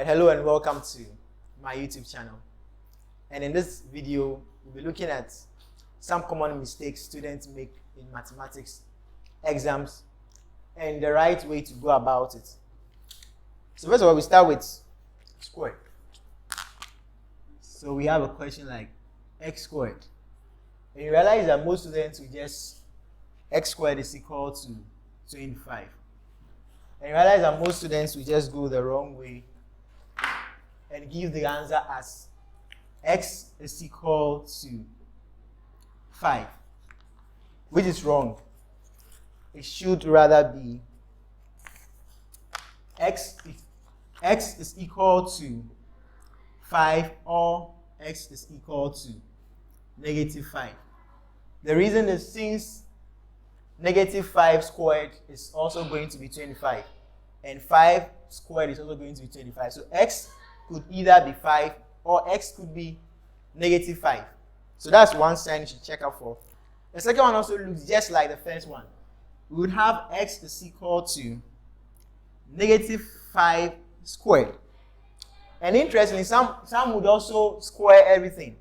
Alright, hello and welcome to my YouTube channel. And in this video, we'll be looking at some common mistakes students make in mathematics exams and the right way to go about it. So first of all, we start with squared. So we have a question like x squared. And you realize that most students will just x squared is equal to 25. And you realize that most students will just go the wrong way and give the answer as x is equal to 5, which is wrong. It should rather be x is equal to 5 or x is equal to -5. The reason is since -5 squared is also going to be 25 and 5 squared is also going to be 25. So x could either be 5 or x could be -5. So that's one sign you should check out for. The second one also looks just like the first one. We would have x is equal to -5 squared. And interestingly, some would also square everything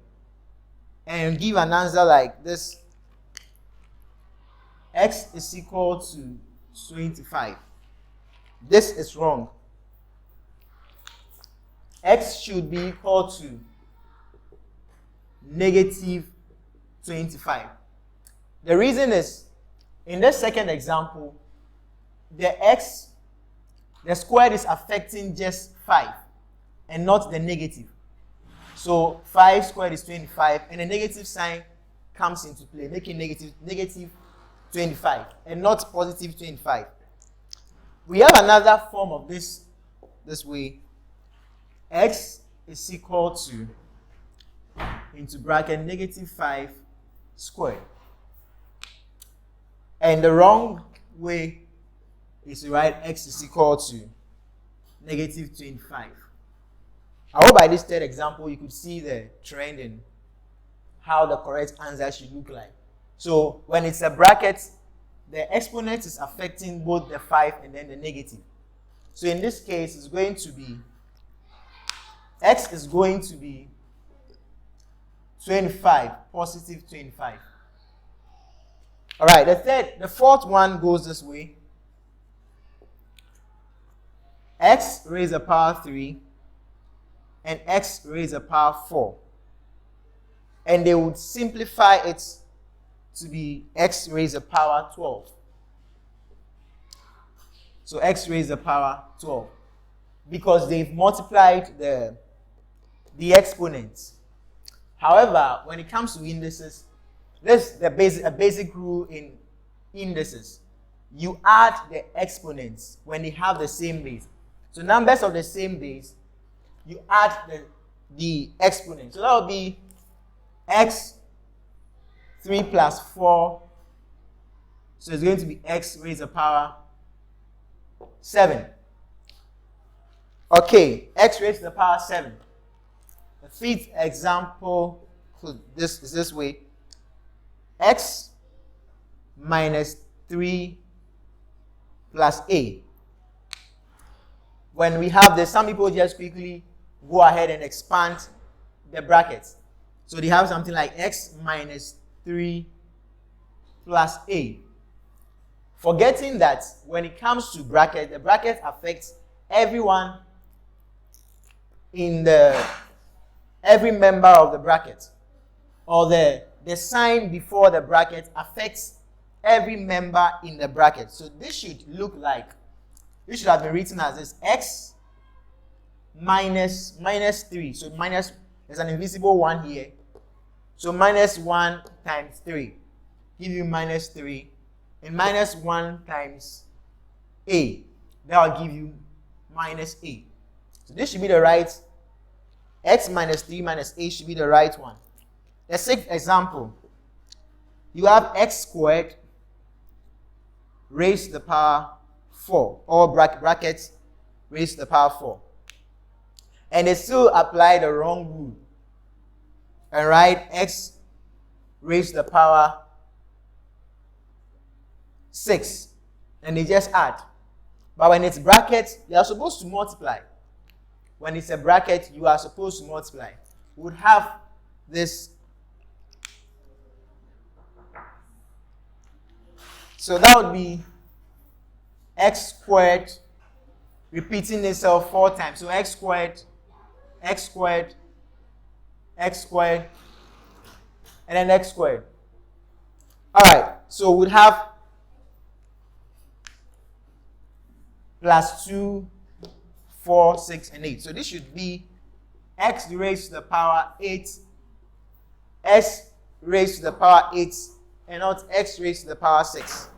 and give an answer like this. X is equal to 25. This is wrong. X should be equal to -25. The reason is, in the second example, the squared is affecting just 5 and not the negative. So 5 squared is 25 and the negative sign comes into play, making negative 25 and not positive 25. We have another form of this way. X is equal to, into bracket, -5 squared. And the wrong way is to write x is equal to -25. I hope by this third example you could see the trend in how the correct answer should look like. So when it's a bracket, the exponent is affecting both the 5 and then the negative. So in this case, it's going to be, x is going to be 25, positive 25. All right, the fourth one goes this way. X raised to the power 3 and x raised to the power 4. And they would simplify it to be x raised to the power 12. So x raised to the power 12. Because they've multiplied the exponents. However, when it comes to indices, this is a basic rule in indices. You add the exponents when they have the same base. So numbers of the same base, you add the exponent. So that would be x 3 plus 4. So it's going to be x raised to the power 7. Okay, x raised to the power 7. The fifth example is this way. X minus 3 plus a. When we have this, some people just quickly go ahead and expand the brackets. So they have something like x minus 3 plus a. Forgetting that when it comes to bracket, the bracket affects everyone in every member of the bracket, or the sign before the bracket affects every member in the bracket. So this should look like, this should have been written as this: x minus 3. So minus, there's an invisible 1 here. So minus 1 times 3 give you -3, and minus 1 times a, that will give you -a. So this should be the right, x minus 3 minus a should be the right one. The sixth example, you have x squared raised to the power 4, or brackets raised to the power 4. And they still apply the wrong rule and write x raised to the power 6, and they just add. But when it's brackets, they are supposed to multiply. when it's a bracket, you are supposed to multiply. We would have this. So that would be x squared repeating itself 4 times. So x squared, x squared, x squared, and then x squared. Alright, so we'd have plus 2, 4, 6, and 8. So this should be x raised to the power 8, s raised to the power 8, and not x raised to the power 6.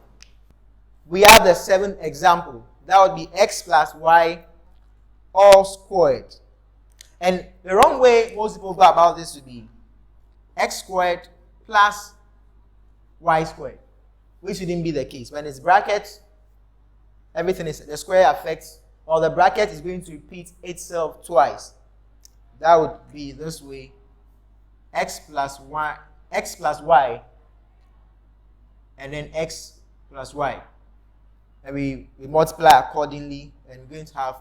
We have the 7th example. That would be x plus y all squared. And the wrong way most people go about this would be x squared plus y squared, which shouldn't be the case. When it's brackets, everything is the square affects, or the bracket is going to repeat itself twice. That would be this way: x plus y, and then x plus y. And we multiply accordingly, and we're going to have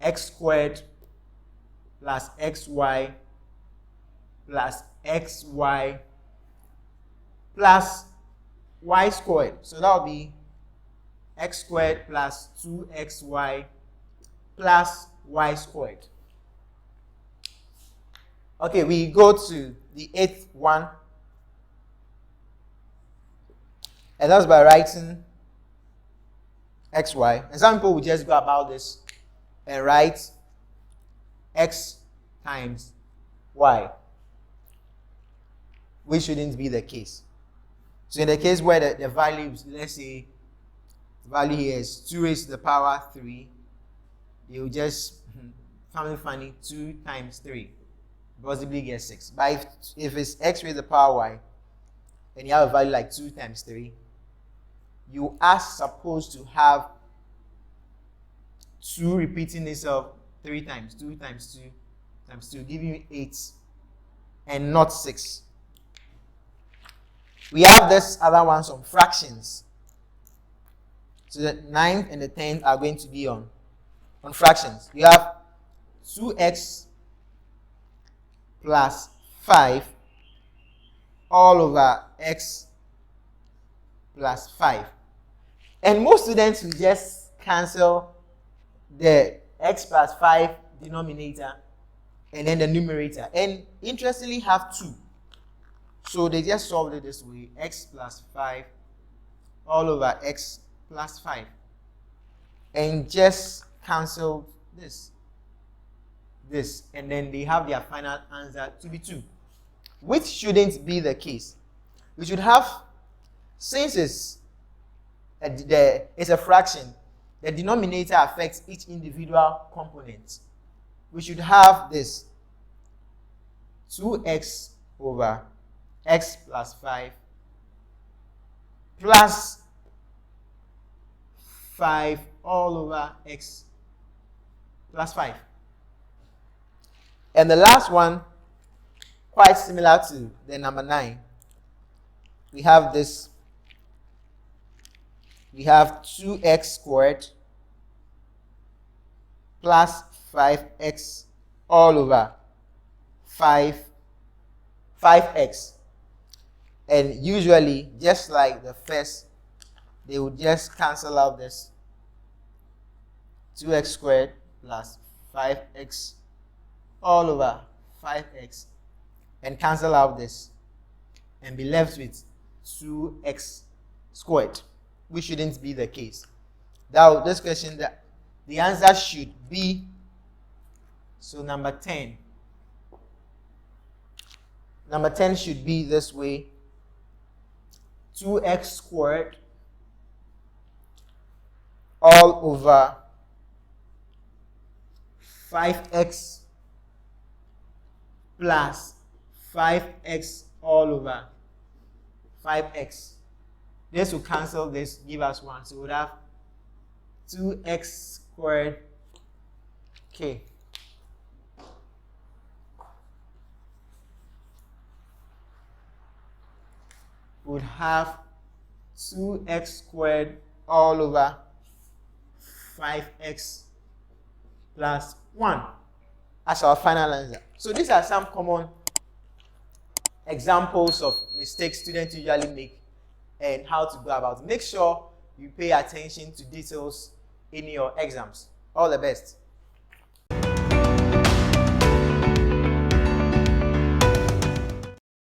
x squared plus xy plus xy plus y squared. So that will be x squared plus 2xy plus y squared. Okay, we go to the 8th one. And that's by writing xy. And some people will just go about this and write x times y, which shouldn't be the case. So in the case where the values, let's say the value here is 2 raised to the power 3, you just, funny, 2 times 3, possibly get 6. But if it's x raised to the power y, and you have a value like 2 times 3, you are supposed to have 2 repeating itself 3 times. 2 times 2 times 2, giving you 8, and not 6. We have this other one, some fractions. So the 9th and the 10th are going to be on fractions. You have 2x plus 5 all over x plus 5. And most students will just cancel the x plus 5 denominator and then the numerator. And interestingly have 2. So they just solved it this way: x plus 5 all over x plus 5. And just canceled this. And then they have their final answer to be 2. Which shouldn't be the case. We should have, since it's a fraction, the denominator affects each individual component. We should have this 2x over x plus 5 plus 5 all over x plus 5. And the last one, quite similar to the number 9, we have this. We have 2x squared plus 5x all over 5x. And usually, just like the first, they would just cancel out this 2x squared plus 5x all over 5x and cancel out this and be left with 2x squared, which shouldn't be the case. Now, this question, the answer should be, so number 10. Number 10 should be this way: 2x squared all over 5x plus 5x all over 5x. This will cancel this, give us 1. So we would have 2x squared. Okay. Would have 2x squared all over 5x plus 1 as our final answer. So these are some common examples of mistakes students usually make and how to go about it. Make sure you pay attention to details in your exams. All the best.